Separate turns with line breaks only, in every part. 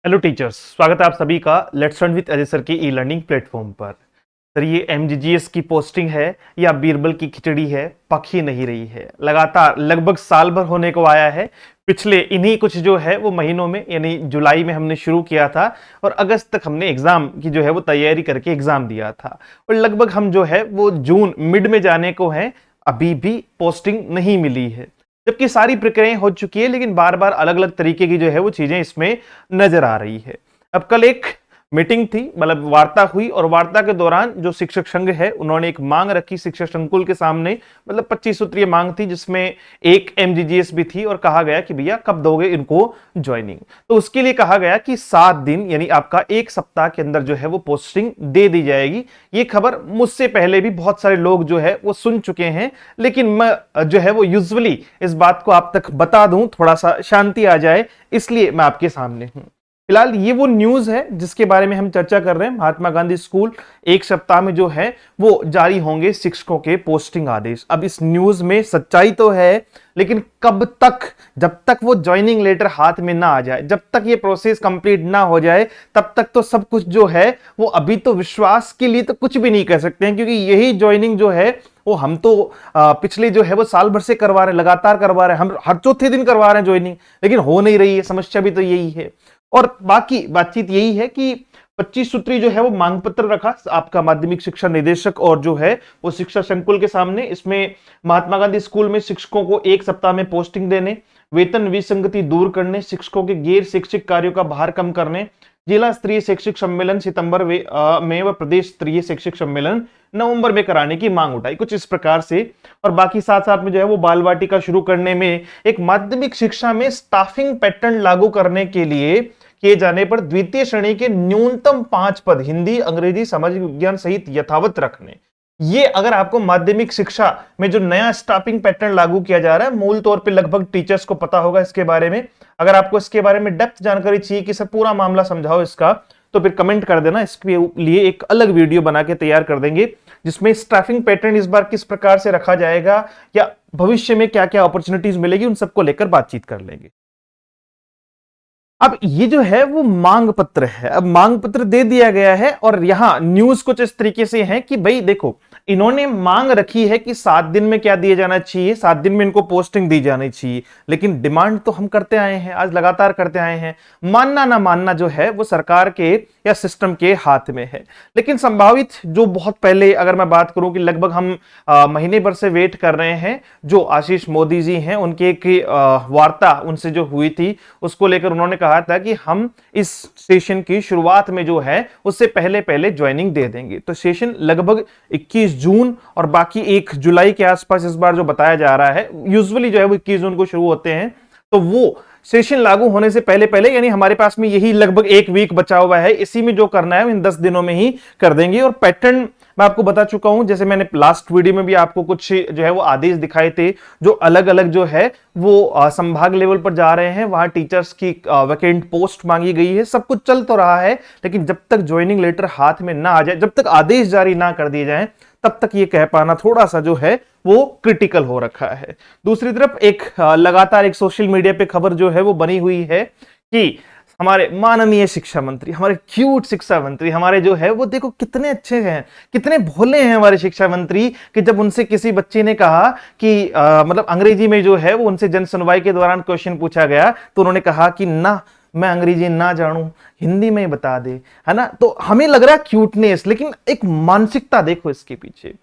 Hello teachers, स्वागत है आप सभी का let's learn with Ajay sir के ई लर्निंग प्लेटफॉर्म पर। सर ये एमजीजीएस की पोस्टिंग है या बीरबल की खिचड़ी है, पक ही नहीं रही है। लगातार लगभग साल भर होने को आया है। पिछले इन्हीं कुछ जो है वो महीनों में यानी जुलाई में हमने शुरू किया था और अगस्त तक हमने एग्जाम की जो है वो तैयारी करके एग्जाम दिया था और लगभग हम जो है वो जून मिड में जाने को हैं, अभी भी पोस्टिंग नहीं मिली है। जबकि सारी प्रक्रियाएं हो चुकी है लेकिन बार बार अलग अलग तरीके की जो है वो चीजें इसमें नजर आ रही है। अब कल एक मीटिंग थी, मतलब वार्ता हुई और वार्ता के दौरान जो शिक्षक संघ है उन्होंने एक मांग रखी शिक्षक संकुल के सामने, मतलब 25 सूत्रीय मांग थी जिसमें एक एमजीजीएस भी थी और कहा गया कि भैया कब दोगे इनको ज्वाइनिंग। तो उसके लिए कहा गया कि 7 दिन यानी आपका एक सप्ताह के अंदर जो है वो पोस्टिंग दे दी जाएगी। ये खबर मुझसे पहले भी बहुत सारे लोग जो है वो सुन चुके हैं, लेकिन मैं जो है वो यूजुअली इस बात को आप तक बता दूं, थोड़ा सा शांति आ जाए, इसलिए मैं आपके सामने हूं। फिलहाल ये वो न्यूज है जिसके बारे में हम चर्चा कर रहे हैं। महात्मा गांधी स्कूल एक सप्ताह में जो है वो जारी होंगे शिक्षकों के पोस्टिंग आदेश। अब इस न्यूज में सच्चाई तो है, लेकिन कब तक, जब तक वो ज्वाइनिंग लेटर हाथ में ना आ जाए, जब तक ये प्रोसेस कंप्लीट ना हो जाए, तब तक तो सब कुछ जो है वो अभी तो विश्वास के लिए तो कुछ भी नहीं कह सकते हैं, क्योंकि यही ज्वाइनिंग जो है वो हम तो पिछले जो है वो साल भर से करवा रहे हैं, लगातार करवा रहे हैं, हम हर चौथे दिन करवा रहे हैं ज्वाइनिंग, लेकिन हो नहीं रही है। समस्या भी तो यही है और बाकी बातचीत यही है कि 25 सूत्री जो है वो मांग पत्र रखा आपका माध्यमिक शिक्षा निदेशक और जो है वो शिक्षा संकुल के सामने। इसमें महात्मा गांधी स्कूल में शिक्षकों को एक सप्ताह में पोस्टिंग देने, वेतन विसंगति दूर करने, शिक्षकों के गैर शैक्षिक कार्यों का भार कम करने, जिला स्तरीय शैक्षिक सम्मेलन सितंबर में व प्रदेश स्तरीय शैक्षिक सम्मेलन नवंबर में कराने की मांग उठाई, कुछ इस प्रकार से। और बाकी साथ साथ में जो है वो बाल वाटिका शुरू करने में, एक माध्यमिक शिक्षा में स्टाफिंग पैटर्न लागू करने के लिए किए जाने पर द्वितीय श्रेणी के न्यूनतम 5 पद हिंदी, अंग्रेजी, सामाजिक विज्ञान सहित यथावत रखने। ये अगर आपको माध्यमिक शिक्षा में जो नया स्टाफिंग पैटर्न लागू किया जा रहा है, मूल तौर पे लगभग टीचर्स को पता होगा इसके बारे में। अगर आपको इसके बारे में डेप्थ जानकारी चाहिए कि सर पूरा मामला समझाओ इसका, तो फिर कमेंट कर देना, इसके लिए एक अलग वीडियो बना के तैयार कर देंगे जिसमें स्टाफिंग पैटर्न इस बार किस प्रकार से रखा जाएगा या भविष्य में क्या क्या अपॉर्चुनिटीज मिलेगी, उन सबको लेकर बातचीत कर लेंगे। अब ये जो है वो मांग पत्र है। अब मांग पत्र दे दिया गया है और यहां न्यूज कुछ इस तरीके से है कि भाई देखो, इन्होंने मांग रखी है कि 7 दिन में क्या दिया जाना चाहिए, 7 दिन में इनको पोस्टिंग दी जानी चाहिए, लेकिन डिमांड तो हम करते आए हैं, आज लगातार करते आए हैं। मानना ना मानना जो है वो सरकार के या सिस्टम के हाथ में है। लेकिन संभावित जो बहुत पहले अगर मैं बात करूं कि लगभग हम महीने भर से वेट कर रहे हैं, जो आशीष मोदी जी हैं उनकी एक वार्ता उनसे जो हुई थी उसको लेकर उन्होंने कहा था कि हम इस सेशन की शुरुआत में जो है उससे पहले पहले ज्वाइनिंग दे देंगे। तो सेशन लगभग 21 जून और बाकी 1 जुलाई के आसपास इस बार जो बताया जा रहा है, यूजुअली जो है वो 21 जून को शुरू होते हैं, तो वो सेशन लागू होने से पहले पहले, यानी हमारे पास में यही लगभग 1 वीक बचा हुआ है, इसी में जो करना है इन 10 दिनों में ही कर देंगे। और पैटर्न मैं आपको बता चुका हूं, जैसे मैंने लास्ट वीडियो में भी आपको कुछ जो है वो आदेश दिखाए थे, जो अलग अलग जो है वो संभाग लेवल पर जा रहे हैं, वहां टीचर्स की वैकेंट पोस्ट मांगी गई है, सब कुछ चल तो रहा है, लेकिन जब तक ज्वाइनिंग लेटर हाथ में ना आ जाए, जब तक आदेश जारी ना कर दिए जाए, तब तक ये कह पाना थोड़ा सा जो है वो क्रिटिकल हो रखा है। दूसरी तरफ एक लगातार एक सोशल मीडिया पे खबर जो है वो बनी हुई है कि हमारे माननीय शिक्षा मंत्री, हमारे क्यूट शिक्षा मंत्री, हमारे जो है वो देखो कितने अच्छे हैं, कितने भोले हैं हमारे शिक्षा मंत्री, कि जब उनसे किसी बच्चे ने कहा कि मतलब अंग्रेजी में जो है वो उनसे जन सुनवाई के दौरान क्वेश्चन पूछा गया, तो उन्होंने कहा कि ना, मैं अंग्रेजी ना जानूं, हिंदी में ही बता दे, है ना। तो हमें लग रहा है क्यूटनेस, लेकिन एक मानसिकता देखो इसके पीछे।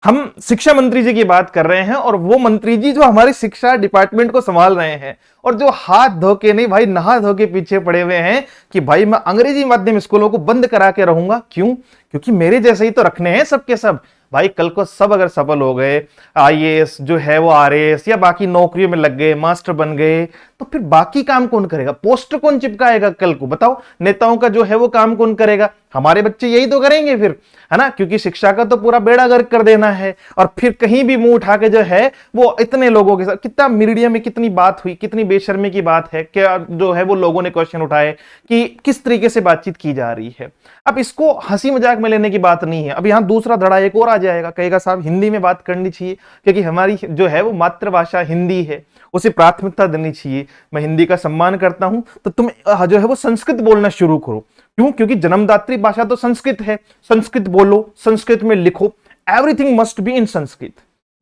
हम शिक्षा मंत्री जी की बात कर रहे हैं और वो मंत्री जी जो हमारे शिक्षा डिपार्टमेंट को संभाल रहे हैं और जो हाथ धो के नहीं भाई, नहा धो के पीछे पड़े हुए हैं कि भाई मैं अंग्रेजी माध्यम स्कूलों को बंद करा के रहूंगा। क्यों? क्योंकि मेरे जैसे ही तो रखने हैं सबके सब। भाई कल को सब अगर सफल हो गए, आईएएस जो है वो आरएएस या बाकी नौकरियों में लग गए, मास्टर बन गए, तो फिर बाकी काम कौन करेगा? पोस्टर कौन चिपकाएगा कल को? बताओ, नेताओं का जो है वो काम कौन करेगा? हमारे बच्चे यही तो करेंगे फिर, है ना, क्योंकि शिक्षा का तो पूरा बेड़ा गर्क कर देना है। और फिर कहीं भी मुंह उठा के जो है वो इतने लोगों के साथ, कितना मीडिया में कितनी बात हुई, कितनी बेशर्मी की बात है, क्या जो है वो लोगों ने क्वेश्चन उठाए कि किस तरीके से बातचीत की जा रही है। अब इसको हंसी मजाक में लेने की बात नहीं है। अब यहां दूसरा धड़ा एक और आ जाएगा, कहेगा साहब हिंदी में बात करनी चाहिए क्योंकि हमारी जो है वो मातृभाषा हिंदी है। उसे प्राथमिकता देनी चाहिए। मैं हिंदी का सम्मान करता हूं, तो तुम जो है वो संस्कृत बोलना शुरू करो। क्यों? क्योंकि जन्मदात्री भाषा तो संस्कृत है। संस्कृत बोलो, संस्कृत में लिखो, everything must be in Sanskrit.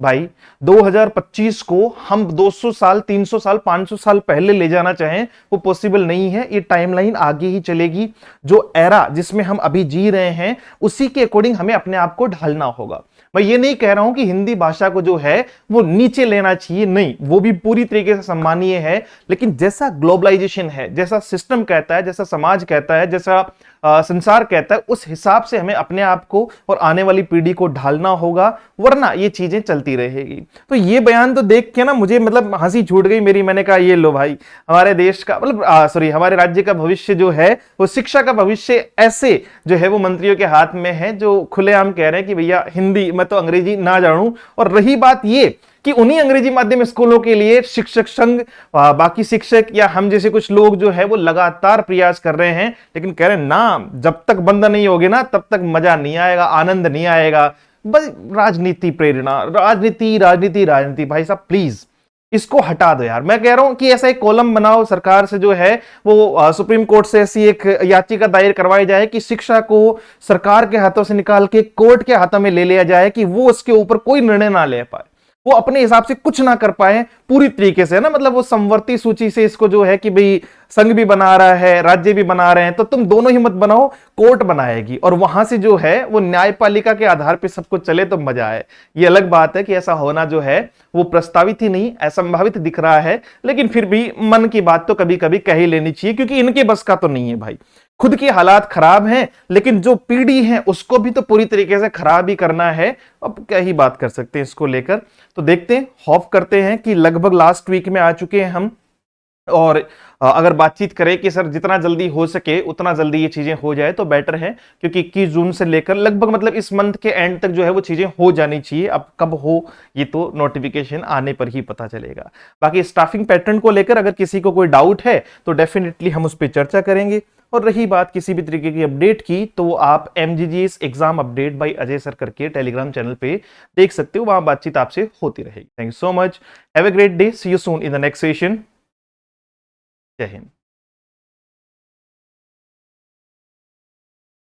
भाई 2025 को हम 200 साल, 300 साल, 500 साल पहले ले जाना चाहें वो पॉसिबल नहीं है। ये टाइमलाइन आगे ही चलेगी। जो एरा जिसमें हम अभी जी रहे हैं उसी के अकॉर्डिंग हमें अपने आप को ढालना होगा। मैं ये नहीं कह रहा हूं कि हिंदी भाषा को जो है वो नीचे लेना चाहिए, नहीं, वो भी पूरी तरीके से सम्मानीय है। लेकिन जैसा ग्लोबलाइजेशन है, जैसा सिस्टम कहता है, जैसा समाज कहता है, जैसा संसार कहता है, उस हिसाब से हमें अपने आप को और आने वाली पीढ़ी को ढालना होगा, वरना ये चीजें चलती रहेगी। तो ये बयान तो देख के ना मुझे मतलब हंसी छूट गई मेरी। मैंने कहा ये लो भाई, हमारे देश का मतलब सॉरी हमारे राज्य का भविष्य जो है वो शिक्षा का भविष्य ऐसे जो है वो मंत्रियों के हाथ में है जो खुलेआम कह रहे हैं कि भैया हिंदी, मैं तो अंग्रेजी ना जानूं। और रही बात ये कि उन्हीं अंग्रेजी माध्यम स्कूलों के लिए शिक्षक संघ, बाकी शिक्षक या हम जैसे कुछ लोग जो है वो लगातार प्रयास कर रहे हैं, लेकिन कह रहे हैं ना, जब तक बंद नहीं होगे ना तब तक मजा नहीं आएगा, आनंद नहीं आएगा। बस राजनीति प्रेरणा, राजनीति राजनीति राजनीति। भाई साहब प्लीज इसको हटा दो यार। मैं कह रहा हूं कि ऐसा एक कॉलम बनाओ, सरकार से जो है वो सुप्रीम कोर्ट से ऐसी एक याचिका दायर करवाई जाए कि शिक्षा को सरकार के हाथों से निकाल के कोर्ट के हाथों में ले लिया जाए, कि वो उसके ऊपर कोई निर्णय ना ले पाए, वो अपने हिसाब से कुछ ना कर पाए पूरी तरीके से, ना मतलब वो समवर्ती सूची से इसको जो है कि भाई संघ भी बना रहा है, राज्य भी बना रहे हैं, तो तुम दोनों ही मत बनाओ, कोर्ट बनाएगी और वहां से जो है वो न्यायपालिका के आधार पे सब कुछ चले तो मजा आए। ये अलग बात है कि ऐसा होना जो है वो प्रस्तावित ही नहीं, असंभावित दिख रहा है, लेकिन फिर भी मन की बात तो कभी कभी कह ही लेनी चाहिए, क्योंकि इनके बस का तो नहीं है भाई। खुद के हालात खराब हैं, लेकिन जो पीढ़ी है उसको भी तो पूरी तरीके से खराब ही करना है। अब क्या ही बात कर सकते हैं इसको लेकर। तो देखते हैं, होप करते हैं कि लगभग लास्ट वीक में आ चुके हैं हम, और अगर बातचीत करें कि सर जितना जल्दी हो सके उतना जल्दी ये चीजें हो जाए तो बेटर है, क्योंकि 21 जून से लेकर लगभग मतलब इस मंथ के एंड तक जो है वो चीजें हो जानी चाहिए। अब कब हो ये तो नोटिफिकेशन आने पर ही पता चलेगा। बाकी स्टाफिंग पैटर्न को लेकर अगर किसी को कोई डाउट है तो डेफिनेटली हम उस पर चर्चा करेंगे। और रही बात किसी भी तरीके की अपडेट की, तो आप MGGS exam update by Ajay sir करके टेलीग्राम चैनल पे देख सकते हो, वहां बातचीत आपसे होती रहेगी। Thank you so much, have a great day, see you soon in the next session. जय हिंद।